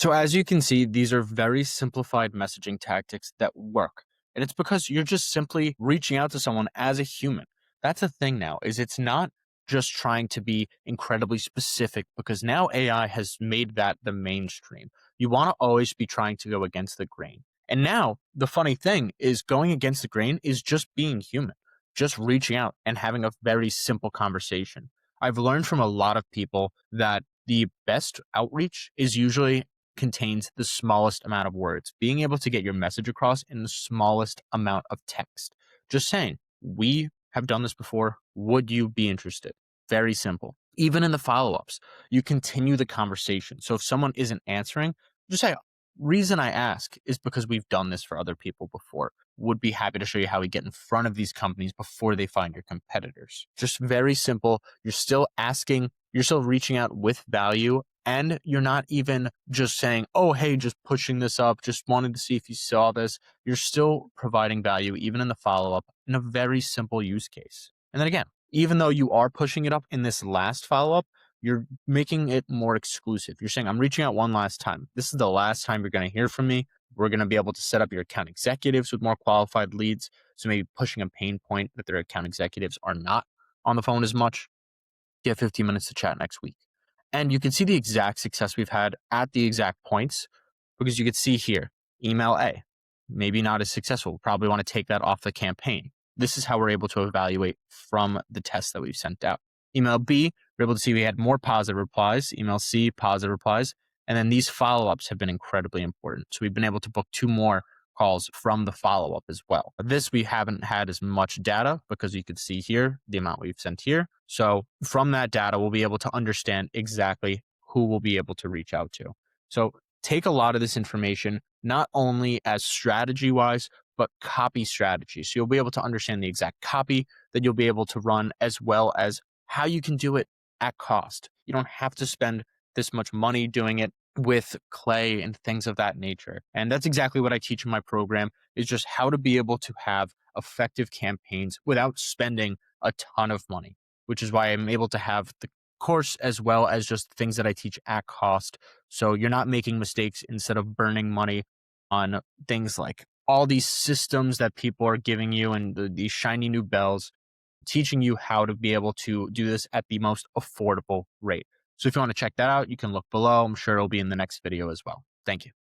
So as you can see, these are very simplified messaging tactics that work. And it's because you're just simply reaching out to someone as a human. That's the thing now, is it's not just trying to be incredibly specific because now AI has made that the mainstream. You want to always be trying to go against the grain. And now the funny thing is going against the grain is just being human, just reaching out and having a very simple conversation. I've learned from a lot of people that the best outreach is usually contains the smallest amount of words, being able to get your message across in the smallest amount of text. Just saying, we have done this before. Would you be interested? Very simple. Even in the follow ups, you continue the conversation. So if someone isn't answering, just say, reason I ask is because we've done this for other people before. Would be happy to show you how we get in front of these companies before they find your competitors. Just very simple. You're still asking, you're still reaching out with value, and you're not even just saying, oh, hey, just pushing this up, just wanted to see if you saw this. You're still providing value, even in the follow up, in a very simple use case. And then again, even though you are pushing it up in this last follow up, you're making it more exclusive. You're saying, I'm reaching out one last time. This is the last time you're going to hear from me. We're going to be able to set up your account executives with more qualified leads. So maybe pushing a pain point that their account executives are not on the phone as much. Get 15 minutes to chat next week. And you can see the exact success we've had at the exact points because you could see here, email A, maybe not as successful. We'll probably want to take that off the campaign. This is how we're able to evaluate from the tests that we've sent out. Email B, we're able to see we had more positive replies. Email C, positive replies. And then these follow-ups have been incredibly important. So we've been able to book 2 more calls from the follow-up as well. This we haven't had as much data because you could see here the amount we've sent here. So from that data, we'll be able to understand exactly who we'll be able to reach out to. So take a lot of this information, not only as strategy wise, but copy strategy. So you'll be able to understand the exact copy that you'll be able to run, as well as how you can do it at cost. You don't have to spend this much money doing it with clay and things of that nature. And that's exactly what I teach in my program, is just how to be able to have effective campaigns without spending a ton of money, which is why I'm able to have the course as well as just things that I teach at cost. So you're not making mistakes instead of burning money on things like all these systems that people are giving you and these shiny new bells, teaching you how to be able to do this at the most affordable rate. So if you want to check that out, you can look below. I'm sure it'll be in the next video as well. Thank you.